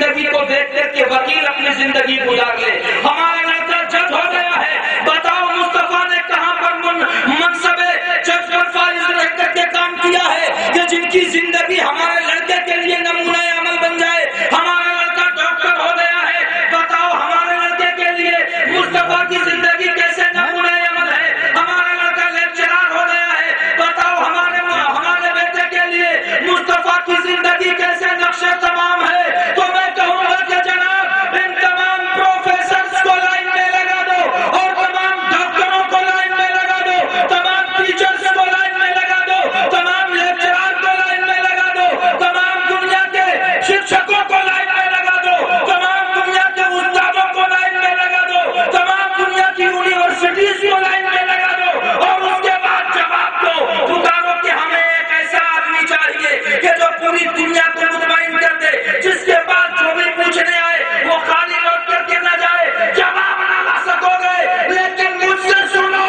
زندگی کو دیکھ کر کے وکیل اپنی زندگی گزار لے. ہمارا لڑکا جج ہو گیا ہے. بتاؤ مصطفیٰ نے کہاں پر منصب جج پر فائز رہ کر کے کام کیا ہے کہ جن کی زندگی ہمارے لڑکے کے لیے نمونہ عمل بن جائے. ہمارا لڑکا ڈاکٹر ہو گیا ہے. بتاؤ ہمارے لڑکے کے لیے مصطفیٰ کی زندگی کیسے نمونہ عمل ہے. ہمارا لڑکا لیکچرار ہو گیا ہے. بتاؤ ہمارے بیٹے کے لیے مصطفیٰ کی زندگی کیسے نقش تمام ہے. تو میں کہوں گا کہ جناب ان تمام پروفیسرز کو لائن میں لگا دو اور تمام ڈاکٹروں کو لائن میں لگا دو, تمام ٹیچرز کو لائن میں لگا دو, تمام لیکچرار کو لائن میں لگا دو, تمام دنیا کے شکشکوں کو لائن میں لگا دو, تمام دنیا کے استادوں کو لائن میں لگا دو, تمام دنیا کی یونیورسٹیز کو لائن میں لگا دو اور اس کے بعد جواب دو. پکارو کہ ہمیں ایک ایسا آدمی چاہیے کہ جو پوری دنیا کو مطمئن کر دے, جس کے بعد جو بھی پوچھنے آئے وہ خالی لوٹ کر کے نہ جائے. جواب نہ لا سکو گے لیکن مجھ سے سنو,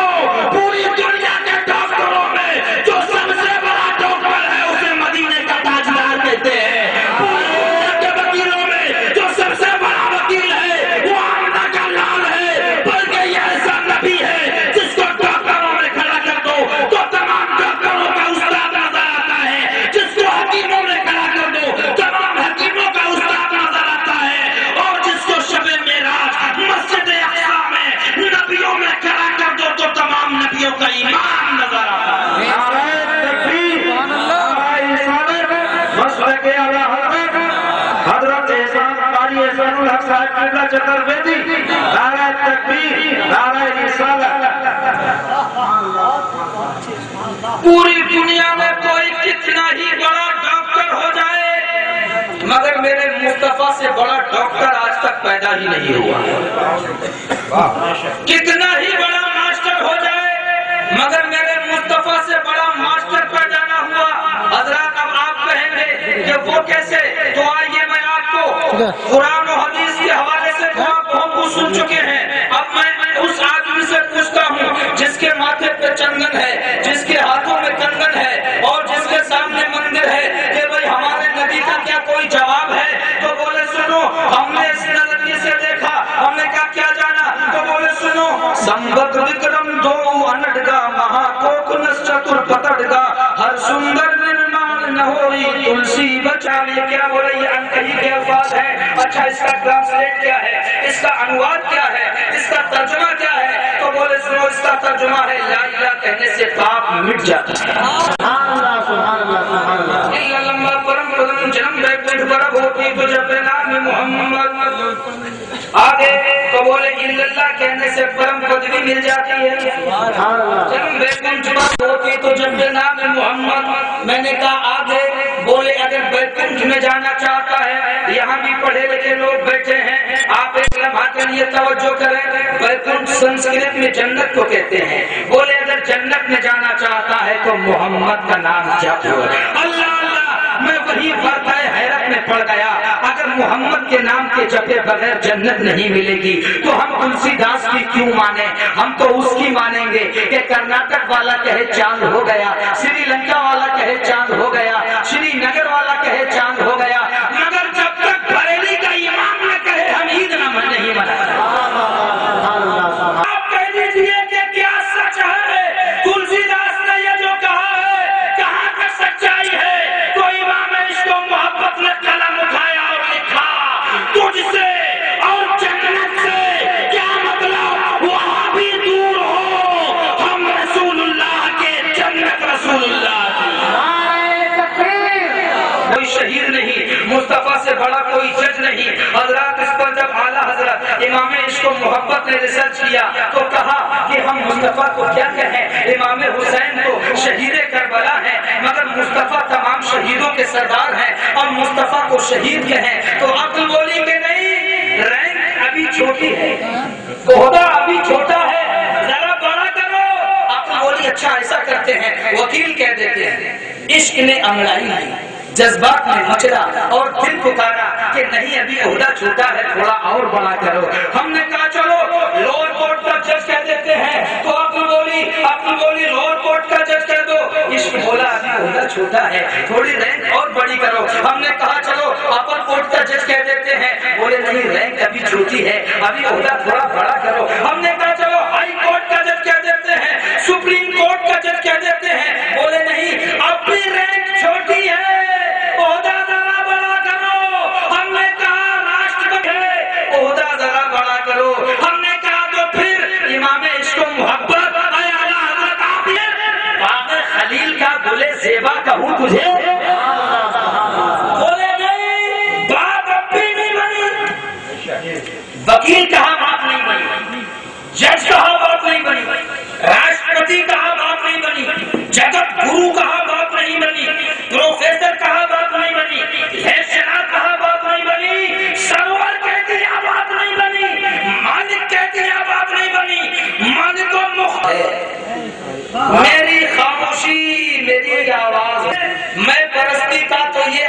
پوری دنیا کے ڈاکٹروں میں جو سب سے بڑا ڈاکٹر ہے اسے مدینے کا تاجدار کہتے ہیں. پوری دنیا کے وکیلوں میں جو سب سے بڑا وکیل ہے وہ آمنہ کا لال ہے, بلکہ یہ ایسا نبی ہے جس کو ڈاکٹروں میں کھڑا کر دو تو تمام ڈاکٹروں کا استاد نظر آتا ہے, جس کو حکیموں میں کھڑا کر دو تمام حکیموں کا استاد نظر آتا ہے, اور جس کو شب معراج مسجد اقصی میں نبیوں میں کھڑا کر دو تو تمام نبیوں کا امام نظر آتا ہے. حضرت احسان قاری احسان الحق صاحب قبلہ چترویدی, نعرہ تکبیر, نعرہ رسالت. پوری دنیا میں کوئی کتنا ہی بڑا ڈاکٹر ہو جائے مگر میرے مصطفیٰ سے بڑا ڈاکٹر آج تک پیدا ہی نہیں ہوا. کتنا ہی بڑا ماسٹر ہو جائے مگر میرے مصطفیٰ سے بڑا ماسٹر پیدا نہ ہوا. حضرات اب آپ کہیں گے کہ وہ کیسے, تو آئیے میں آپ کو قرآن و حدیث کے حوالے سے تو آپ بہت کچھ سن چکے ہیں. اب میں اس آدمی سے پوچھتا ہوں جس کے ماتھے پہ چندن ہے, جس کے ہاتھوں میں کنگن ہے اور جس کے سامنے مندر ہے, کہ بھئی ہمارے نبی کا کیا کوئی جواب ہے؟ تو بولے سنو, ہم نے اس نظریے سے دیکھا. ہم نے کہا کیا جانا؟ تو بولے سنو, سمبت وکرم دو انڈگا مہا کوک نس چتر پتڑگا ہر سندر نرمان نہوری تلسی بچالی. کیا بولے یہ انکہی کے الفاظ ہیں. اچھا اس کا ٹرانسلیٹ کیا ہے, اس کا انواد کیا ہے, اس کا ترجمہ کیا ہے؟ تو بولے سنو اس کا ترجمہ ہے لا الہ کہنے سے پاپ مٹ جاتا ہے. سبحان اللہ سبحان اللہ سبحان اللہ. الا لما پرم پدم جنم بیٹھ برب ہوتی تو جب نام محمد آگے تو بولے الا اللہ کہنے سے پرم پدوی مل جاتی ہے. جنم بیٹھ ہوتی تو جب نام محمد. میں نے کہا آگے بولے اگر بیکنٹھ میں جانا چاہتا ہے, یہاں بھی پڑھے لکھے لوگ بیٹھے ہیں, آپ ایک لمحہ کے لیے توجہ کریں. بیکنٹھ سنسکرت میں جنت کو کہتے ہیں. بولے اگر جنت میں جانا چاہتا ہے تو محمد کا نام جپ. اللہ اللہ, میں وہی فرقہ حیرت میں پڑ گیا. اگر محمد کے نام کے جپے بغیر جنت نہیں ملے گی تو ہم تلسی داس کی کیوں مانیں؟ ہم تو اس کی مانیں گے کہ کرناٹک والا کہے چاند ہو گیا, سری لنکا والا کہے چاند ہو گیا, شری نگر والا کہے چاند ہو گیا, مگر جب تک بریلی کا امام نہ کہے ہم عید نہ نہیں مناتے. آپ کہہ دیجیے کہ کیا سچ ہے تلسی داس نے یہ جو کہا ہے, کہاں کا سچائی ہے؟ تو امام عشق و محبت نے قلم اٹھایا اور لکھا تجھ سے اور جنت سے کیا مطلب, وہاں بھی دور ہو, ہم رسول اللہ کے جنت رسول اللہ. کوئی شہید نہیں, مصطفیٰ سے بڑا کوئی جج نہیں. حضرات اس پر جب اعلیٰ حضرت امام عشق و محبت نے ریسرچ کیا تو کہا کہ ہم مصطفیٰ کو کیا کہیں. امام حسین تو شہید کربلا ہیں مگر مصطفیٰ تمام شہیدوں کے سردار ہیں, اور مصطفیٰ کو شہید کہیں تو عقل بولی کہ نہیں, رینک ابھی چھوٹی ہے, عہدہ ابھی چھوٹا ہے, ذرا بڑا کرو. عقل بولی اچھا ایسا کرتے ہیں, وکیل کہہ دیتے ہیں عشق نے انگڑائی نہیں, جذبات میں مچلا اور دل پکارا کہ نہیں ابھی عہدہ چھوٹا ہے, تھوڑا اور بڑا کرو. ہم نے کہا چلو لوور کورٹ کا جج کہہ دیتے ہیں, تو عقل بولی لوور کورٹ کا جج کہہ دو. عشق بولا ابھی عہدہ چھوٹا ہے, تھوڑی رینک اور بڑی کرو. ہم نے کہا چلو اپر کورٹ کا جج کہہ دیتے ہیں, چھوٹی ہے, ابھی عہدہ تھوڑا بڑا کرو. ہم نے کہا چلو ہائی کورٹ کا جج کہہ دیتے ہیں, سپریم کورٹ کا جج کہہ دیتے ہیں. بولے نہیں, اب بھی رینک چھوٹی ہے, عہدہ ذرا بڑا کرو. ہم نے کہا راشٹرپتی ہے, عہدہ ذرا بڑا کرو. ہم نے کہا تو پھر امام عشق و محبت خلیل کا بولے زیبا کہوں تجھے. بولے نہیں, بات اب بھی نہیں بنی. وکیل کہاں بات نہیں بنی, جج کہاں بات نہیں بنی, راشٹرپتی کہاں بات نہیں بنی, جگت گرو کہاں بات نہیں بنی, پروفیسر کہاں بات نہیں بنی, لیکچرر کہاں بات نہیں بنی, سرور کہتی ہے بات نہیں بنی, مالک کہتی ہے بات نہیں بنی. مالک و میری خاموشی, میری آواز, میں پرستی کا تو یہ